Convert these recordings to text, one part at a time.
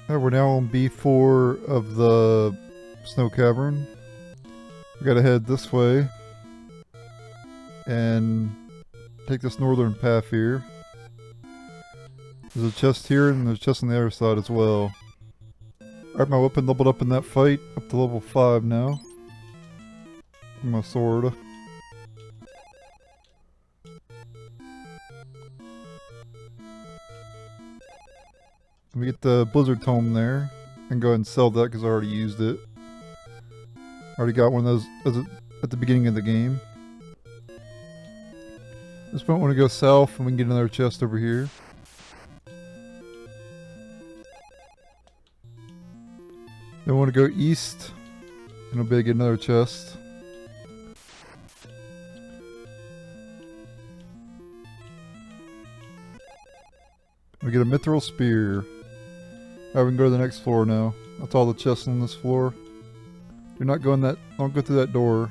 We're now on B4 of the snow cavern. We gotta head this way and take this northern path here. There's a chest here and there's a chest on the other side as well. Alright, my weapon leveled up in that fight, up to level 5 now. My sword. Let me get the Blizzard Tome there and go ahead and sell that because I already used it. I already got one of those at the beginning of the game. At this point, I want to go south and we can get another chest over here. Then I want to go east and I'll be able to get another chest. We get a mithril spear. Alright, we can go to the next floor now. That's all the chests on this floor. Do not go in that. Don't go through that door.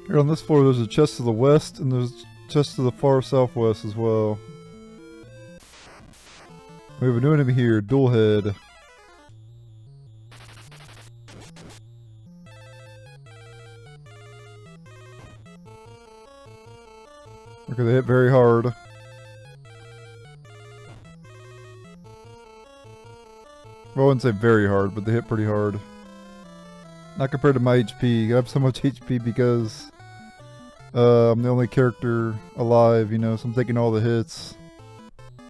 Here on this floor, there's a chest to the west, and there's a chest to the far southwest as well. We have a new enemy here, Dual Head. Okay, they hit very hard. Well, I wouldn't say very hard, but they hit pretty hard. Not compared to my HP. I have so much HP because I'm the only character alive, you know, so I'm taking all the hits.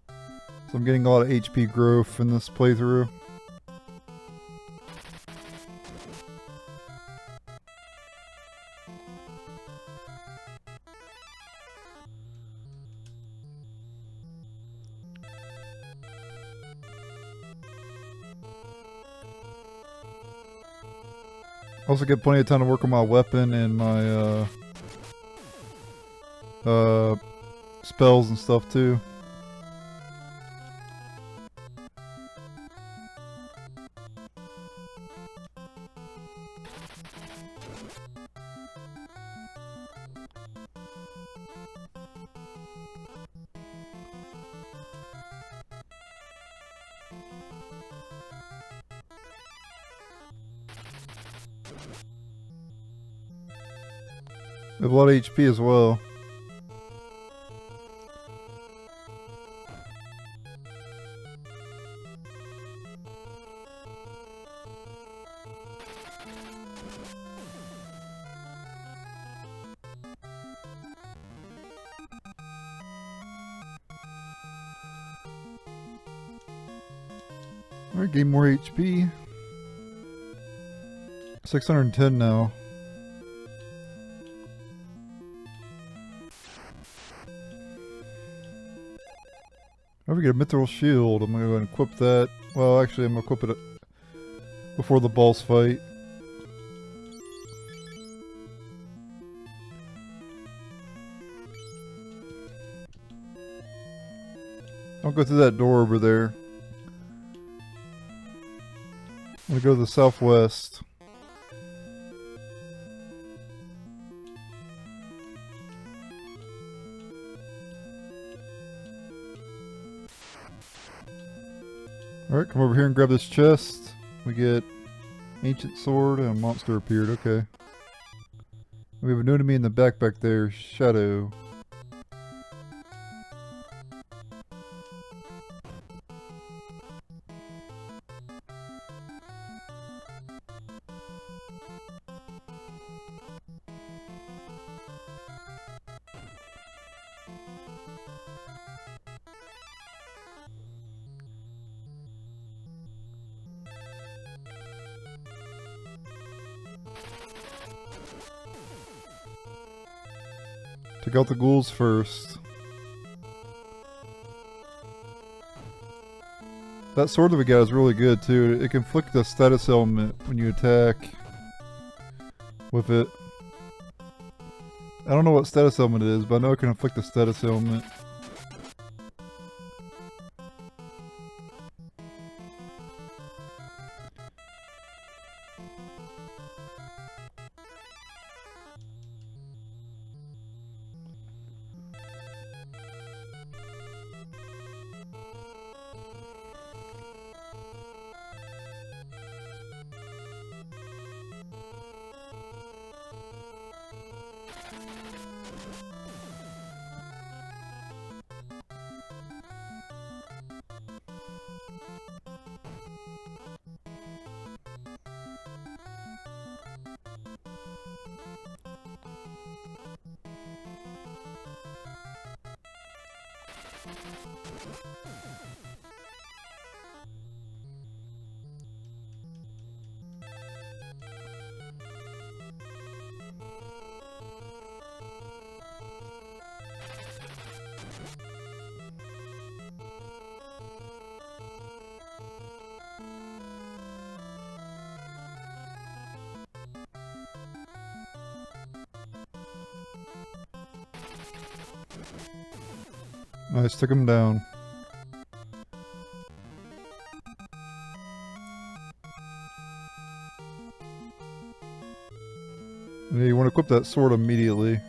So I'm getting a lot of HP growth in this playthrough. Also get plenty of time to work on my weapon and my spells and stuff too. They have a lot of HP as well. Alright, gain more HP. 610 now. If we get a mithril shield, I'm going to go ahead and equip that. Well, actually, I'm going to equip it before the boss fight. I'll go through that door over there. I'm going to go to the southwest. Alright, come over here and grab this chest. We get ancient sword and a monster appeared, okay. We have a new enemy in the back there, Shadow. Take out the ghouls first. That sword that we got is really good too. It can flick the status element when you attack with it. I don't know what status element it is, but I know it can inflict the status element. Nice, took him down. Yeah, you want to equip that sword immediately.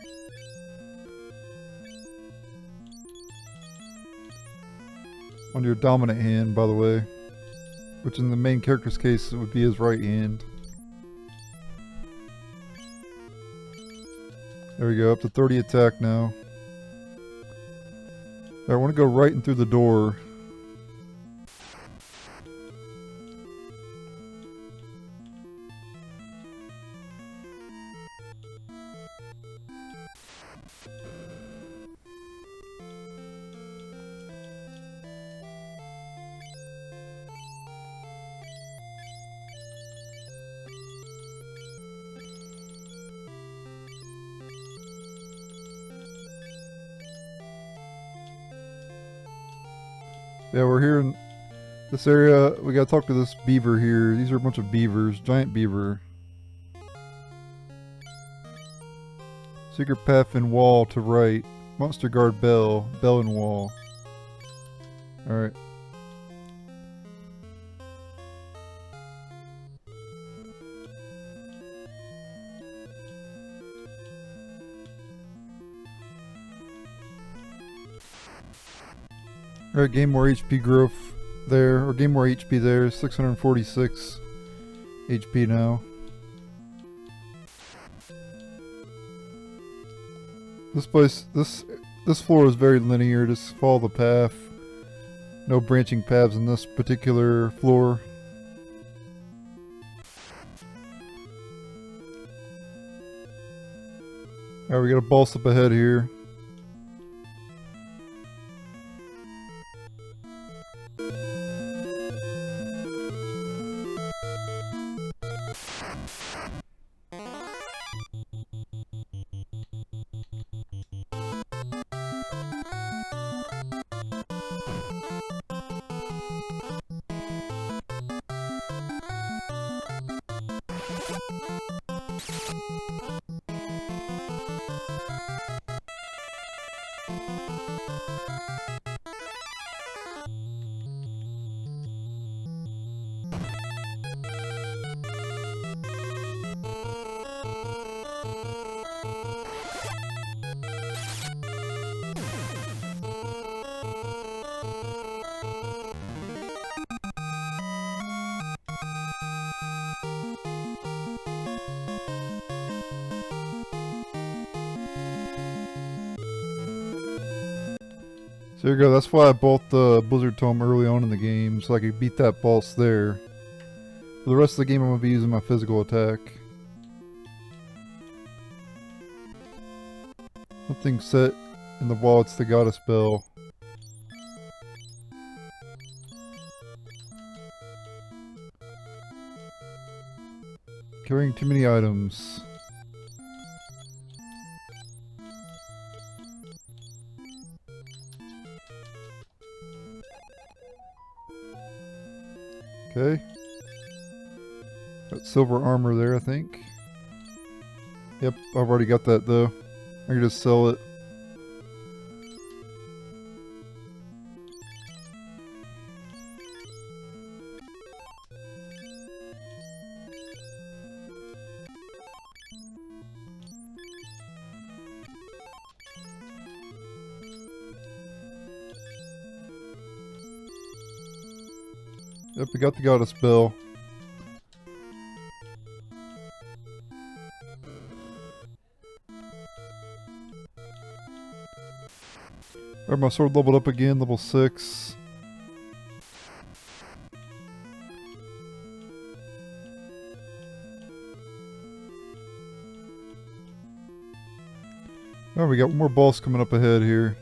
On your dominant hand, by the way. Which in the main character's case, it would be his right hand. There we go, up to 30 attack now. I want to go right and through the door. Yeah, we're here in this area. We gotta talk to this beaver here. These are a bunch of beavers. Giant beaver. Secret path and wall to right. Monster guard bell. Bell and wall. Alright. Alright, gain more HP growth there, or gain more HP there, 646 HP now. This place, this floor is very linear, just follow the path. No branching paths in this particular floor. Alright, we got a boss up ahead here. So there you go, that's why I bought the Blizzard Tome early on in the game, so I could beat that boss there. For the rest of the game I'm going to be using my physical attack. Something set in the wall, it's the goddess bell. Carrying too many items. Okay. Got silver armor there, I think. Yep, I've already got that though. I can just sell it. Yep, we got the goddess bell. Alright, my sword leveled up again, level 6. Oh, we got one more boss coming up ahead here.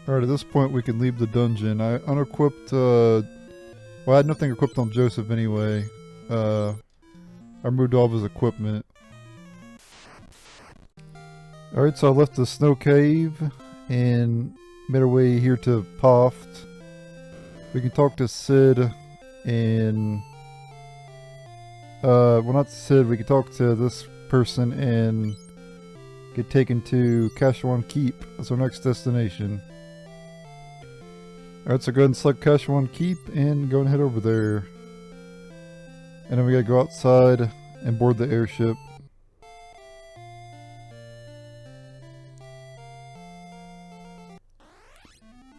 Alright, at this point we can leave the dungeon. I unequipped, well, I had nothing equipped on Joseph anyway. I removed all of his equipment. Alright, so I left the snow cave and made our way here to Poft. We can talk to Sid and... well, not Sid, we can talk to this person and get taken to Kashuan Keep. That's our next destination. Alright, so go ahead and select Kashuan Keep and go and head over there. And then we gotta go outside and board the airship.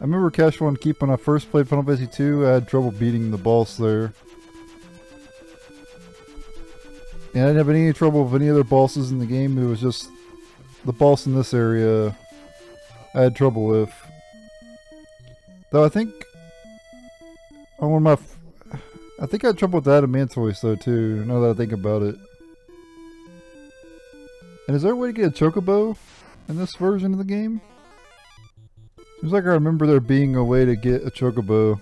I remember Kashuan Keep when I first played Final Fantasy 2, I had trouble beating the boss there. And I didn't have any trouble with any other bosses in the game, it was just the boss in this area I had trouble with. Though I think on one of my... I think I had trouble with the Adamantoise though too, now that I think about it. And is there a way to get a chocobo in this version of the game? Seems like I remember there being a way to get a chocobo.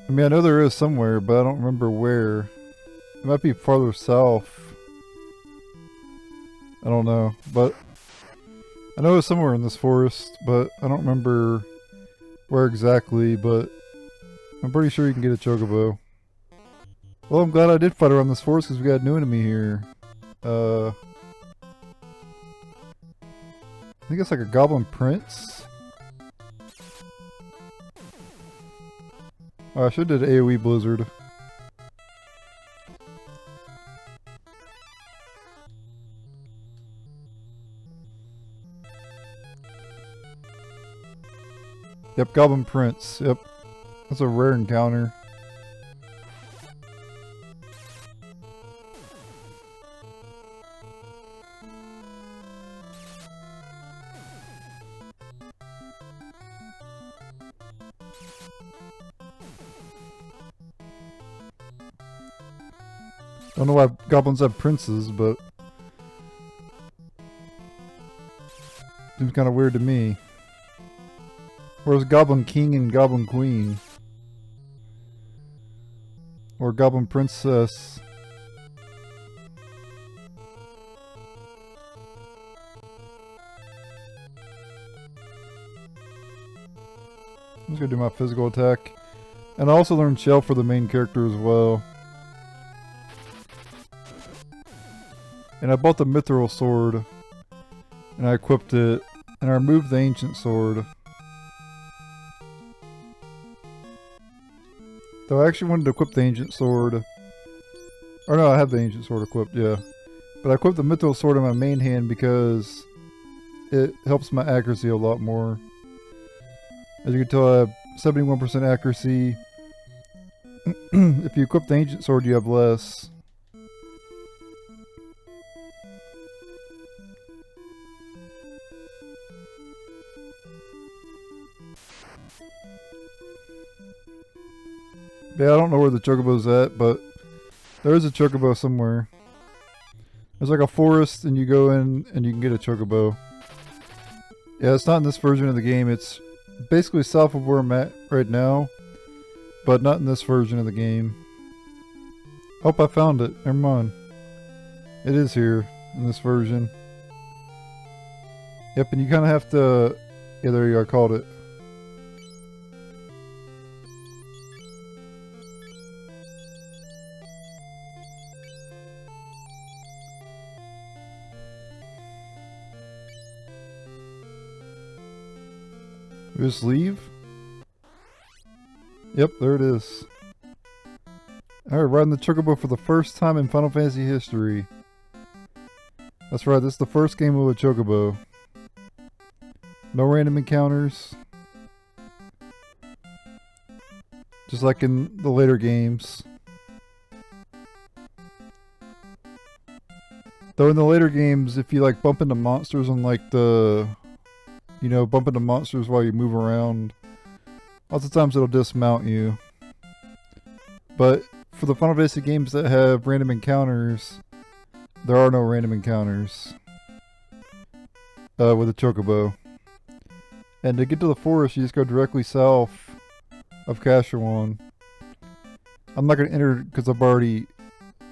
I mean, I know there is somewhere, but I don't remember where. It might be farther south. I don't know, but I know it's somewhere in this forest, but I don't remember where exactly, but I'm pretty sure you can get a chocobo. Well, I'm glad I did fight around this forest because we got a new enemy here. I think it's like a goblin prince. Oh, I should have did AoE blizzard. Yep, Goblin Prince. Yep. That's a rare encounter. I don't know why goblins have princes, but seems kind of weird to me. Where's Goblin King and Goblin Queen? Or Goblin Princess? I'm just gonna do my physical attack. And I also learned Shell for the main character as well. And I bought the Mithril Sword. And I equipped it. And I removed the Ancient Sword. Though I actually wanted to equip the Ancient Sword. Or no, I have the Ancient Sword equipped, yeah. But I equipped the Mithril Sword in my main hand because it helps my accuracy a lot more. As you can tell, I have 71% accuracy. If you equip the Ancient Sword, you have less. Yeah, I don't know where the chocobo's at, but there is a chocobo somewhere. There's like a forest, and you go in, and you can get a chocobo. Yeah, it's not in this version of the game. It's basically south of where I'm at right now, but not in this version of the game. Oh, I found it. Never mind. It is here in this version. Yep, and you kind of have to... Yeah, there you go. I called it. We just leave? Yep, there it is. Alright, riding the chocobo for the first time in Final Fantasy history. That's right, this is the first game with a chocobo. No random encounters. Just like in the later games. Though in the later games, if you like bump into monsters on like the... You know, bump into monsters while you move around. Lots of times it'll dismount you. But for the Final Fantasy games that have random encounters, there are no random encounters with a chocobo. And to get to the forest, you just go directly south of Kashuan. I'm not going to enter because I've already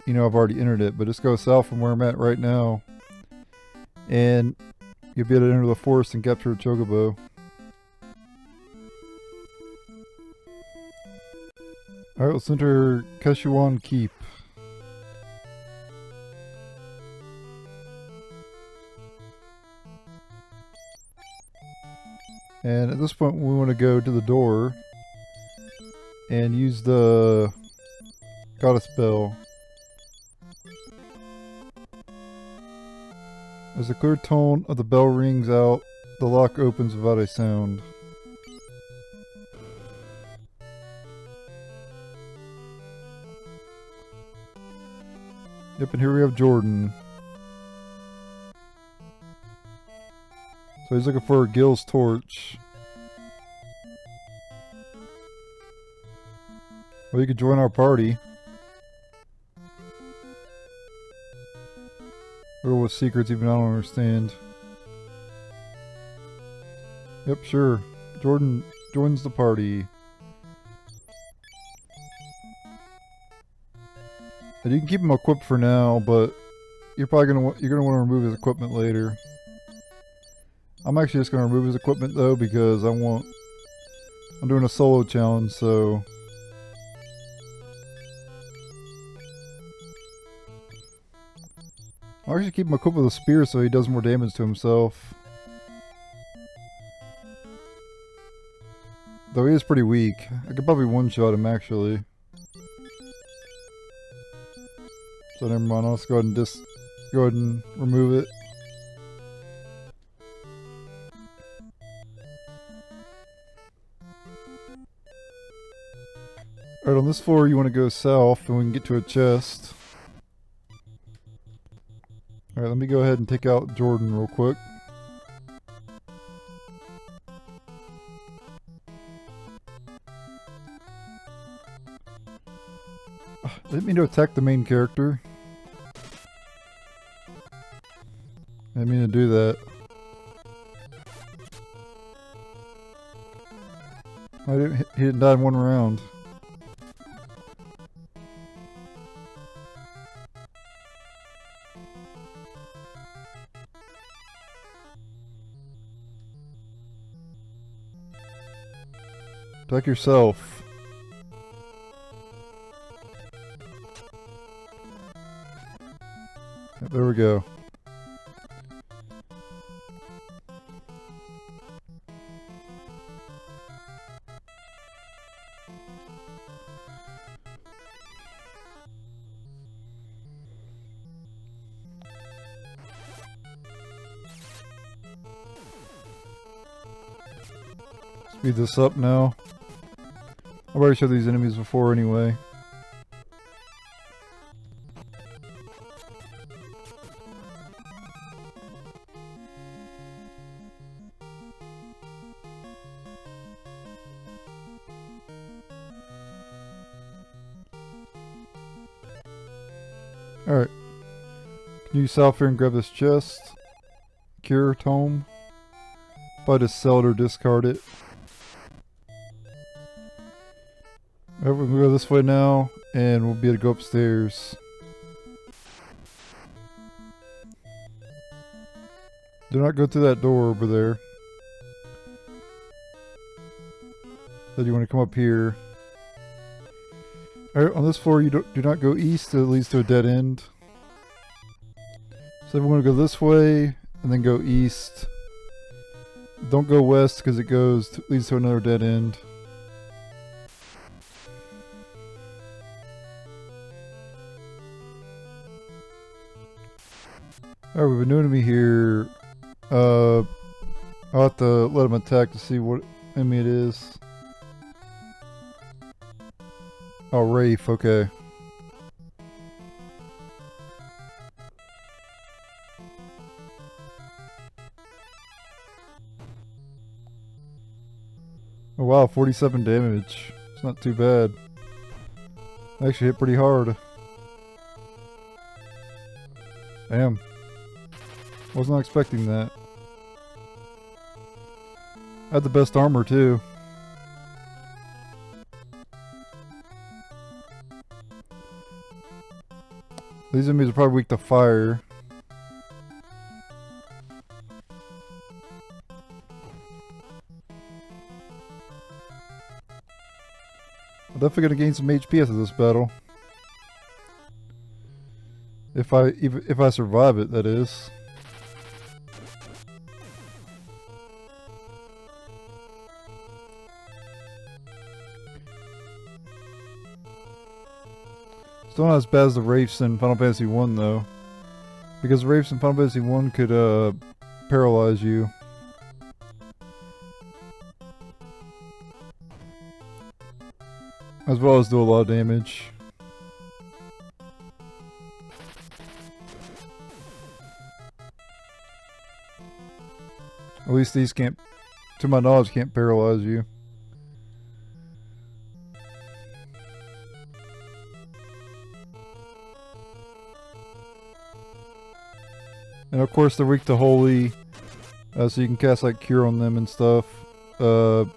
entered it, but just go south from where I'm at right now. And you'll be able to enter the forest and capture a chocobo. Alright, let's enter Kashuan Keep. And at this point we want to go to the door and use the goddess bell. As the clear tone of the bell rings out, the lock opens without a sound. Yep, and here we have Jordan. So he's looking for Gil's torch. Well, you could join our party. Or with secrets even I don't understand. Yep, sure. Jordan joins the party. And you can keep him equipped for now, but you're probably gonna want to remove his equipment later. I'm actually just gonna remove his equipment though because I'm doing a solo challenge, so I'll actually keep him equipped with a spear so he does more damage to himself. Though he is pretty weak. I could probably one-shot him actually. So never mind, I'll just go ahead and remove it. Alright, on this floor you want to go south and we can get to a chest. Alright, let me go ahead and take out Jordan real quick. Didn't mean to attack the main character. I didn't mean to do that. He didn't die in one round. Attack yourself. Yep, there we go. Speed this up now. I've already showed these enemies before anyway. Alright. Can you south here and grab this chest? Cure tome. Probably just sell it or discard it. Alright, we're gonna go this way now, and we'll be able to go upstairs. Do not go through that door over there. Then you want to come up here. Alright, on this floor you do not go east, it leads to a dead end. So we want to go this way, and then go east. Don't go west, because it leads to another dead end. Alright, we have a new enemy here. I'll have to let him attack to see what enemy it is. Oh, Wraith, okay. Oh wow, 47 damage. It's not too bad. I actually hit pretty hard. Damn. Was not expecting that. I had the best armor too. These enemies are probably weak to fire. I'm definitely gonna gain some HP after this battle. If I survive it, that is. Still not as bad as the Wraiths in Final Fantasy 1 though. Because the Wraiths in Final Fantasy 1 could paralyze you. As well as do a lot of damage. At least these can't, to my knowledge, can't paralyze you. And of course they're weak to Holy, so you can cast like Cure on them and stuff. You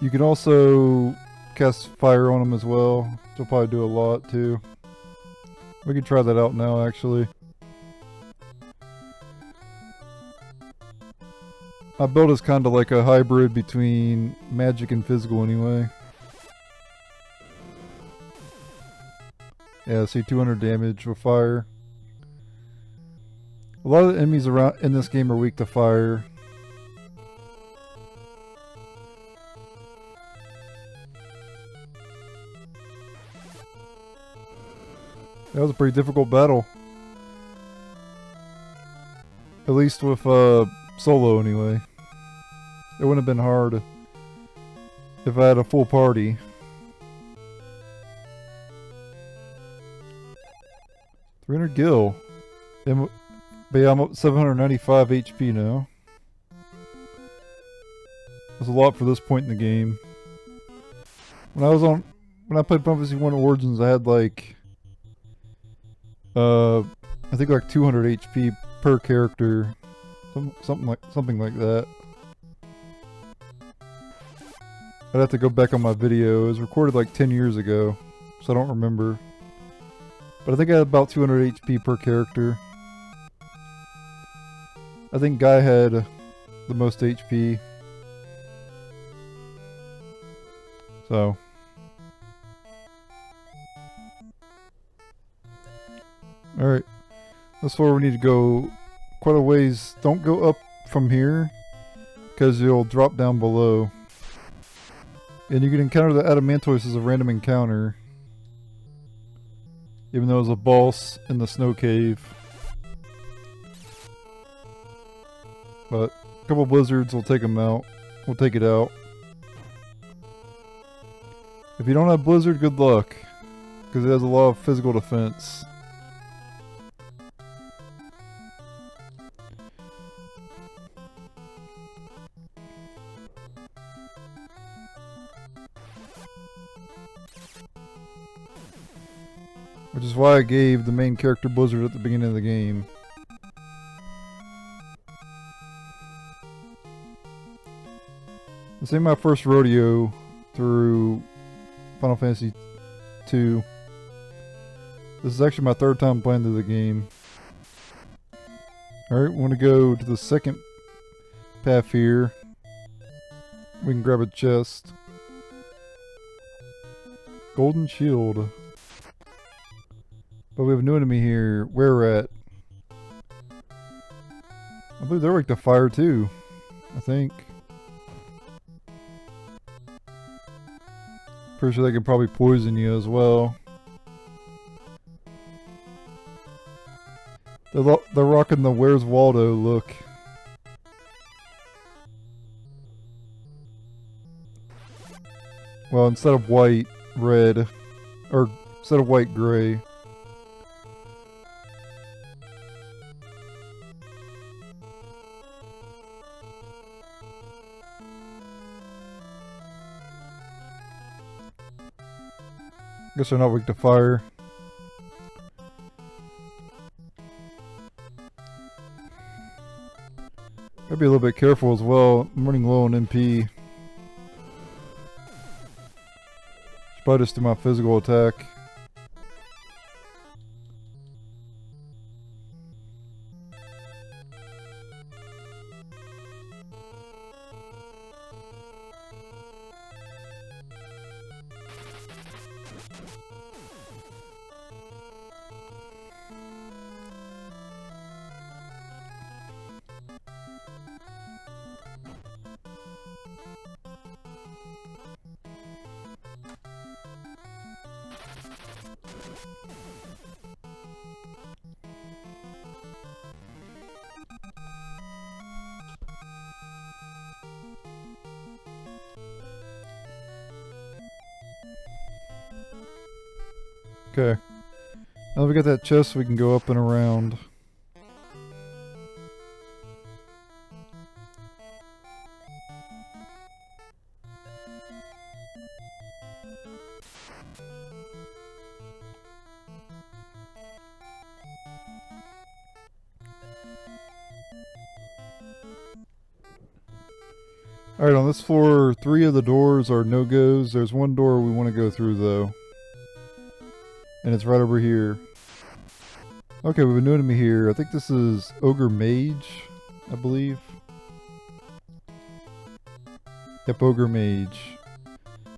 can also cast Fire on them as well, which will probably do a lot too. We can try that out now actually. My build is kind of like a hybrid between magic and physical anyway. Yeah, see 200 damage with fire. A lot of the enemies around in this game are weak to fire. That was a pretty difficult battle. At least with solo anyway. It wouldn't have been hard if I had a full party. $300 gil. But yeah, I'm up 795 HP now. That's a lot for this point in the game. When I when I played Final Fantasy 1 Origins, I had like, I think like 200 HP per character, something like that. I'd have to go back on my video. It was recorded like 10 years ago, so I don't remember. But I think I had about 200 HP per character. I think Guy had the most HP. So. Alright. This floor we need to go quite a ways. Don't go up from here, because you'll drop down below. And you can encounter the Adamantoise as a random encounter. Even though it's a boss in the snow cave. But a couple blizzards will take them out. We'll take it out. If you don't have blizzard, good luck. Because it has a lot of physical defense. Which is why I gave the main character Blizzard at the beginning of the game. This ain't my first rodeo through Final Fantasy II. This is actually my third time playing through the game. Alright, we want to go to the second path here. We can grab a chest. Golden Shield. But we have a new enemy here. Where at? I believe they're like the fire too. I think. Pretty sure they can probably poison you as well. They're rocking the Where's Waldo look. Well, instead of white, red. Or instead of white, gray. Guess they're not weak to fire. Gotta be a little bit careful as well. I'm running low on MP. Should probably just do my physical attack. Okay. Now that we got that chest, we can go up and around. Alright, on this floor, 3 of the doors are no-goes. There's one door we want to go through, though. And it's right over here. Okay, we have a new enemy here. I think this is Ogre Mage, I believe. Yep, Ogre Mage.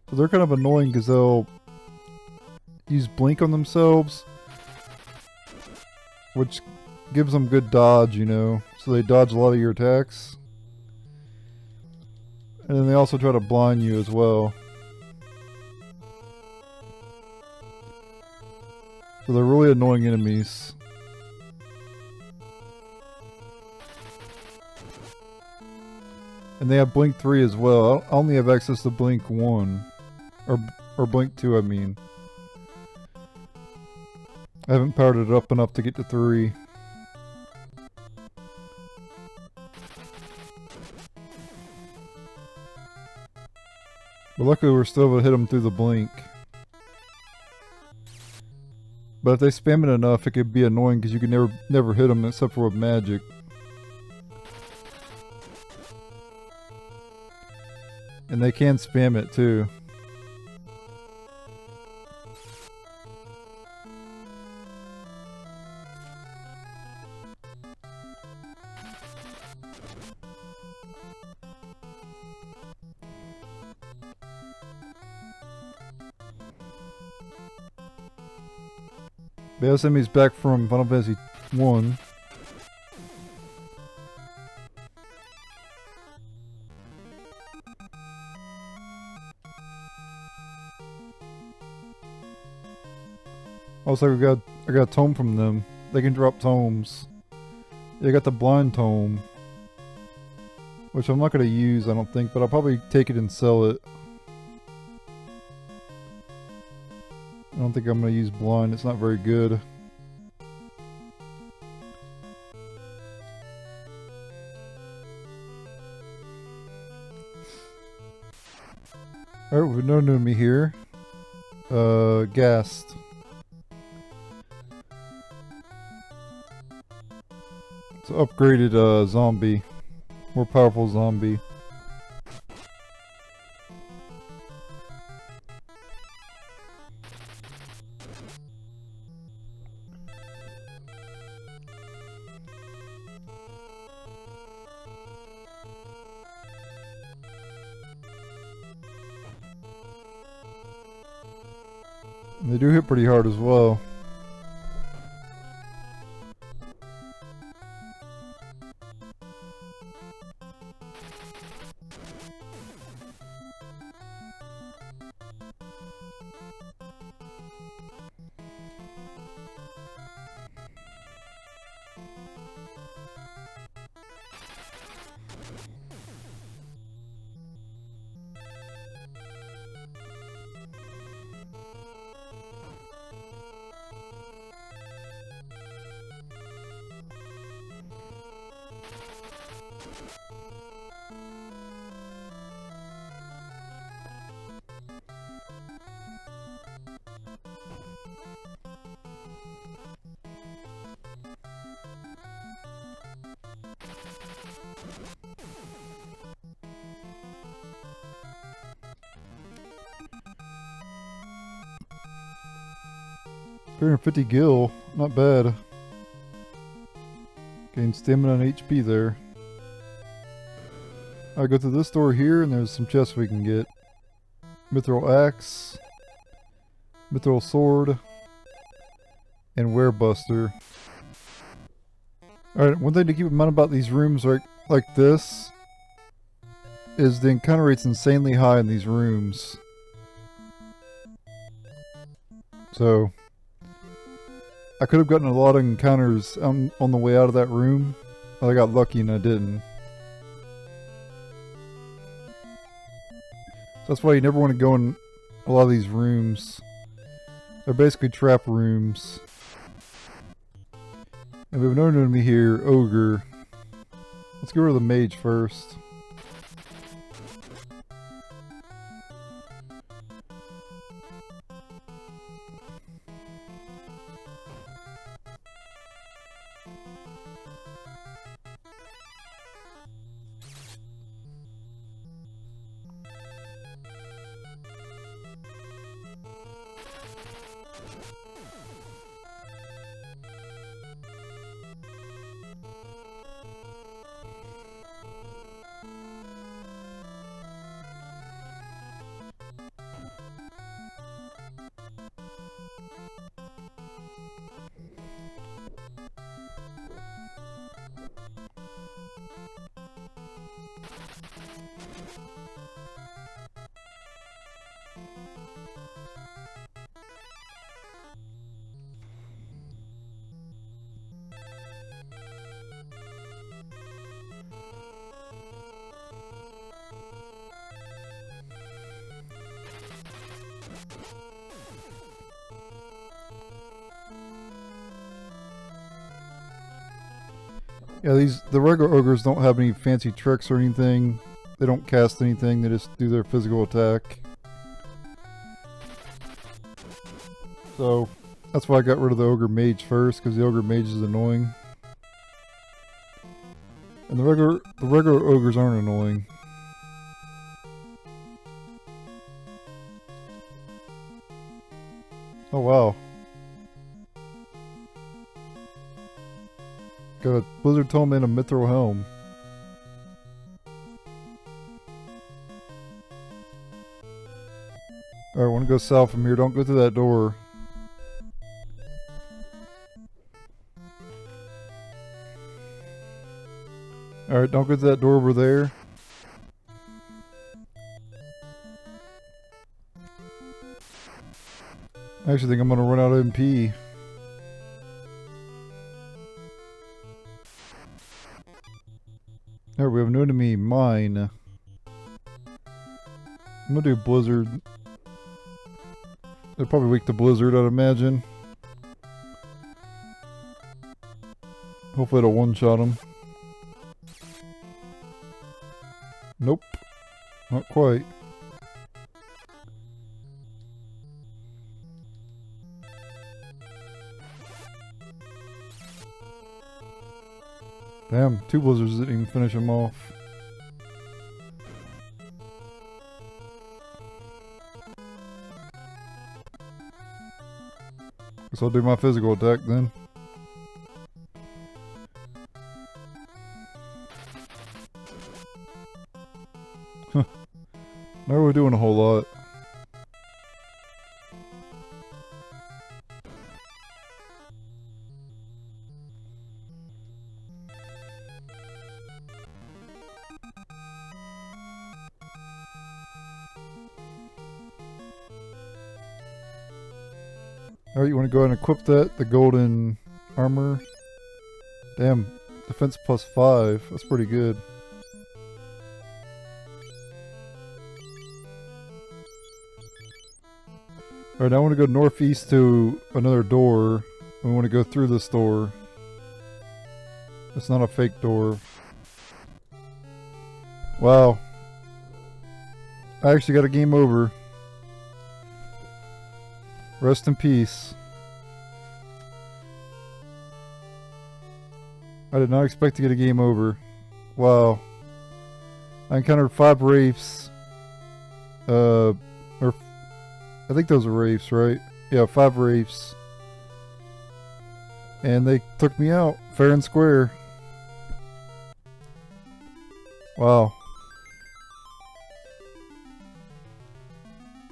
So they're kind of annoying because they'll use blink on themselves, which gives them good dodge, you know. So they dodge a lot of your attacks. And then they also try to blind you as well. So they're really annoying enemies. And they have Blink 3 as well. I only have access to Blink 1. Or Blink 2, I mean. I haven't powered it up enough to get to 3. But luckily we're still able to hit them through the blink. But if they spam it enough, it could be annoying because you can never hit them except for with magic. And they can spam it too. The enemy's back from Final Fantasy 1. Also, I got a tome from them. They can drop tomes. They got the blind tome, which I'm not going to use, I don't think, but I'll probably take it and sell it. I don't think I'm going to use blind. It's not very good. Alright, with no enemy here. Gassed. It's an upgraded zombie. More powerful zombie. And they do hit pretty hard as well. $350 gil, not bad. Gain stamina and HP there. I go through this door here, and there's some chests we can get. Mithril axe, mithril sword, and werebuster. Alright, one thing to keep in mind about these rooms like this is the encounter rate's insanely high in these rooms. So I could have gotten a lot of encounters on the way out of that room, but I got lucky and I didn't. So that's why you never want to go in a lot of these rooms. They're basically trap rooms. And we have another enemy here, Ogre. Let's go to the mage first. Yeah, the regular ogres don't have any fancy tricks or anything. They don't cast anything, they just do their physical attack. So, That's why I got rid of the Ogre Mage first, because the Ogre Mage is annoying. And the regular ogres aren't annoying. Oh wow. Got a Blizzard Tome and a Mithril Helm. Alright, I want to go south from here. Don't go through that door. Alright, don't go through that door over there. I actually think I'm going to run out of MP. Alright, we have an enemy, mine. I'm going to do Blizzard. They're probably weak to Blizzard, I'd imagine. Hopefully it'll one-shot them. Nope. Not quite. Damn, 2 blizzards didn't even finish him off. Guess I'll do my physical attack then. Huh. Not really doing a whole lot. Alright, you want to go ahead and equip that? The golden armor. Damn, defense plus 5. That's pretty good. Alright, now I want to go northeast to another door. We want to go through this door. It's not a fake door. Wow. I actually got a game over. Rest in peace. I did not expect to get a game over. Wow. I encountered 5 wraiths. Or I think those are wraiths, right? Yeah, 5 wraiths. And they took me out, fair and square. Wow.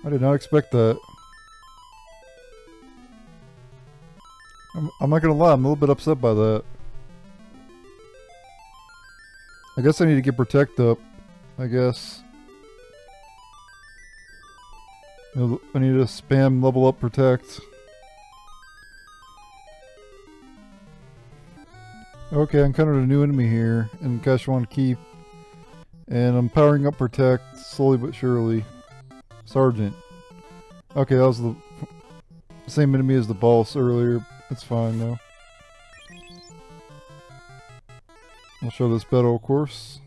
I did not expect that. I'm not gonna lie, I'm a little bit upset by that. I guess I need to get Protect up. I guess. I need to spam level up Protect. Okay, I encountered a new enemy here in Kashuan Keep. And I'm powering up Protect slowly but surely. Sergeant. Okay, that was the same enemy as the boss earlier. It's fine though. I'll show this battle course.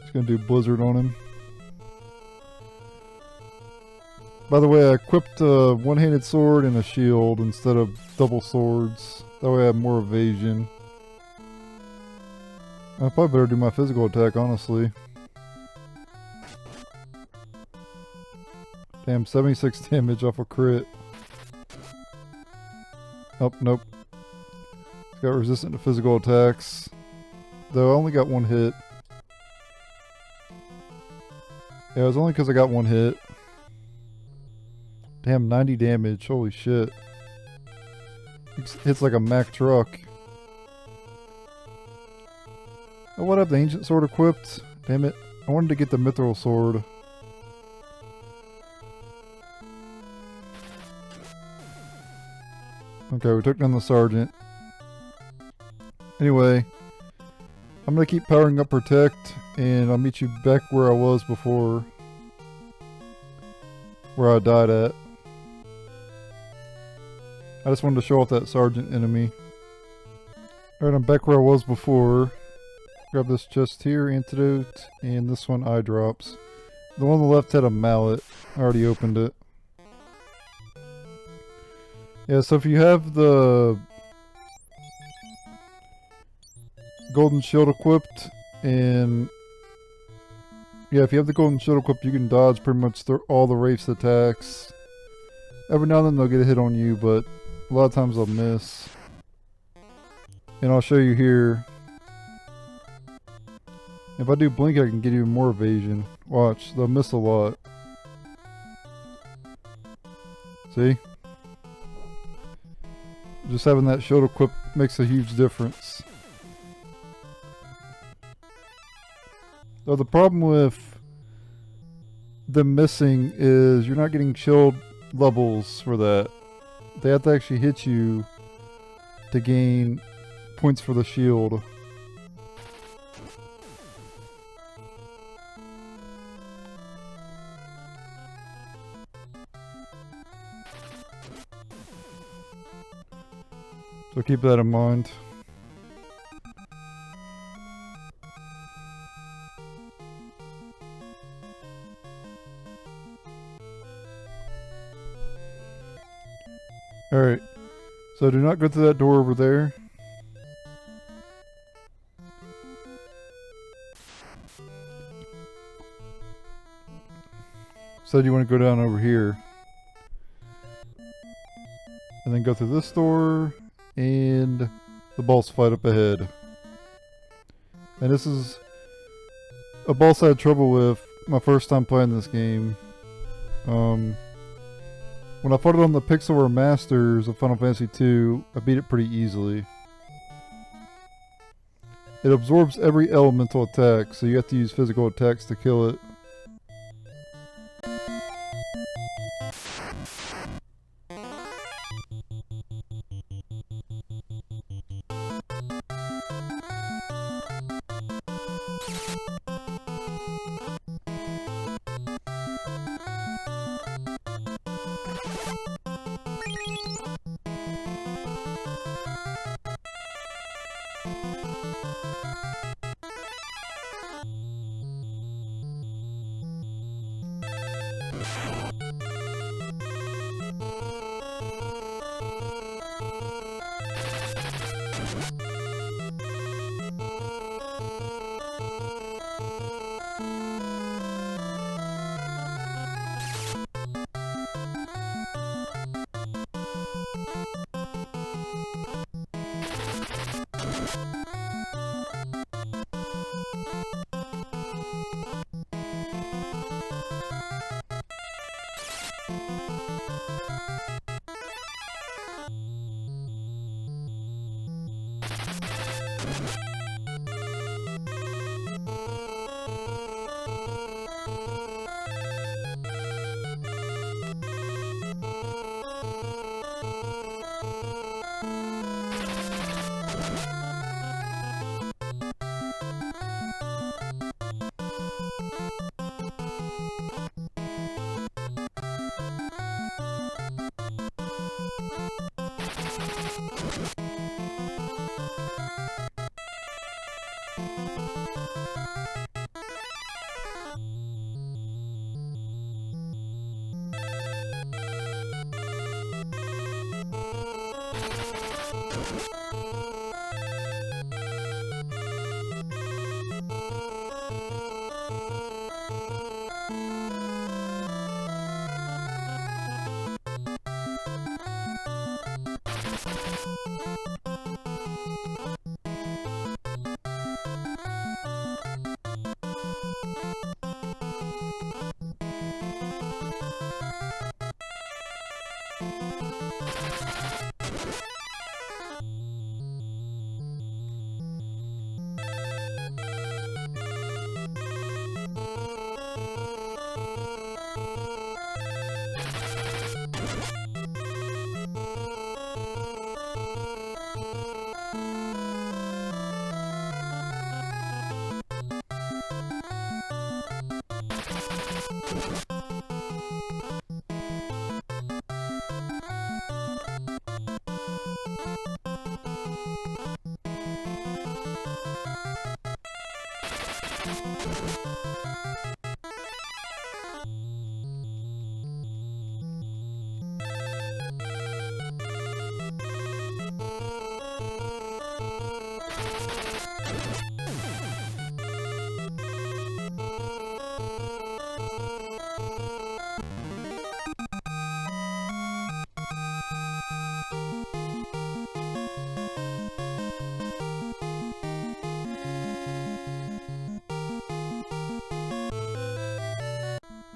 Just gonna do Blizzard on him. By the way, I equipped a one-handed sword and a shield instead of double swords. That way I have more evasion. I probably better do my physical attack, honestly. Damn, 76 damage off a crit. Oh, nope. It's got resistant to physical attacks. Though I only got 1 hit. Yeah, it was only because I got 1 hit. Damn, 90 damage. Holy shit. Hits like a Mack truck. Oh, what up? The ancient sword equipped? Damn it. I wanted to get the mithril sword. Okay, we took down the sergeant. Anyway, I'm gonna keep powering up Protect, and I'll meet you back where I was before. Where I died at. I just wanted to show off that sergeant enemy. Alright, I'm back where I was before. Grab this chest here, antidote, and this one eye drops. The one on the left had a mallet. I already opened it. Yeah, so if you have the golden shield equipped, and yeah, if you have the golden shield equipped, you can dodge pretty much all the Wraith's attacks. Every now and then they'll get a hit on you, but a lot of times they'll miss. And I'll show you here. If I do blink, I can get even more evasion. Watch, they'll miss a lot. See? Just having that shield equipped makes a huge difference. Though the problem with them missing is you're not getting shield levels for that. They have to actually hit you to gain points for the shield. So keep that in mind. Alright, so do not go through that door over there. So you want to go down over here. And then go through this door and the boss fight up ahead. And this is a boss I had trouble with my first time playing this game. When I fought it on the Pixel Remasters of Final Fantasy II, I beat it pretty easily. It absorbs every elemental attack, so you have to use physical attacks to kill it.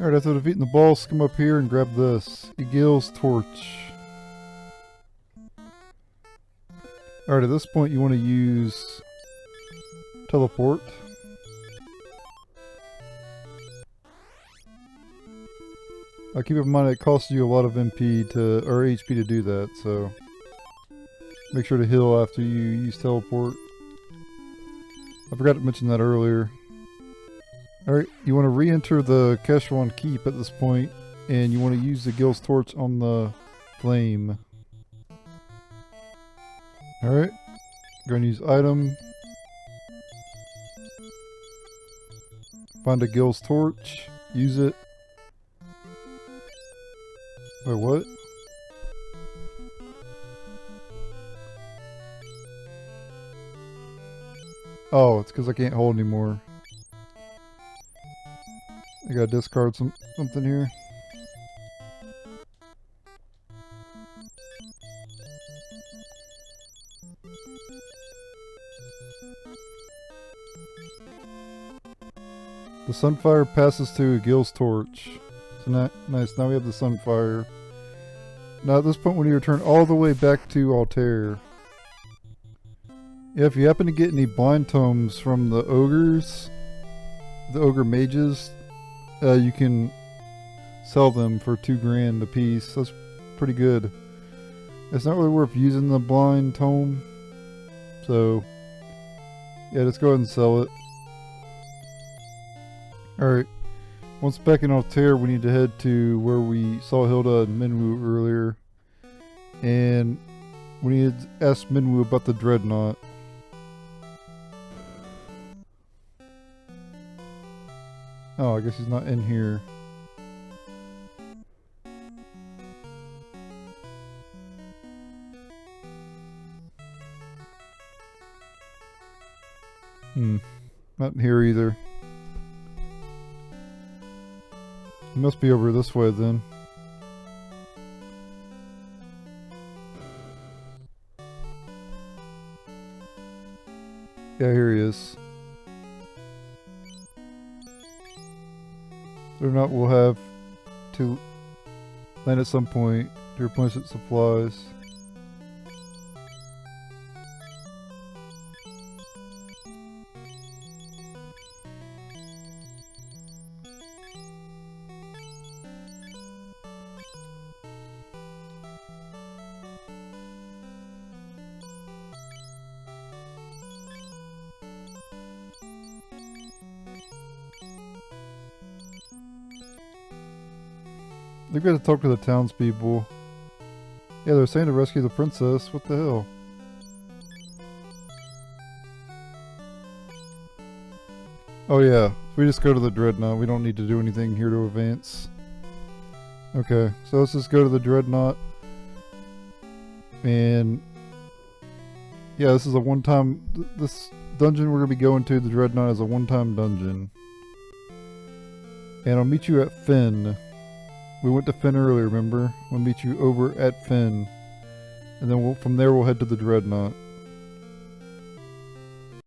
Alright, after defeating the boss, come up here and grab this. Yugioh's torch. Alright, at this point you want to use teleport. Keep in mind it costs you a lot of MP to, or HP to do that, so make sure to heal after you use teleport. I forgot to mention that earlier. Alright, you want to re-enter the Kashuan Keep at this point, and you want to use the Yugioh's torch on the flame. Alright, going to use item. Find a Yugioh's torch, use it. Wait, what? Oh, it's because I can't hold anymore. I gotta discard something here. The Sunfire passes to Yugioh's torch. So nice, now we have the Sunfire. Now at this point we need to return all the way back to Altair. Yeah, if you happen to get any blind tomes from the ogres, the ogre mages, you can sell them for 2 grand a piece. That's pretty good. It's not really worth using the blind tome, so yeah, let's go ahead and sell it. Alright, once back in Altair, we need to head to where we saw Hilda and Minwu earlier, and we need to ask Minwu about the Dreadnought. Oh, I guess he's not in here. Not in here either. He must be over this way then. Yeah, here he is. Dreadnought will have to land at some point to replenish its supplies. They've got to talk to the townspeople. Yeah, they're saying to rescue the princess. What the hell? Oh yeah, we just go to the Dreadnought. We don't need to do anything here to advance. Okay, so let's just go to the Dreadnought. And yeah, this is a one-time... This dungeon we're going to be going to, the Dreadnought, is a one-time dungeon. And I'll meet you at Finn. We went to Finn earlier, remember? We'll meet you over at Finn. And then from there we'll head to the Dreadnought.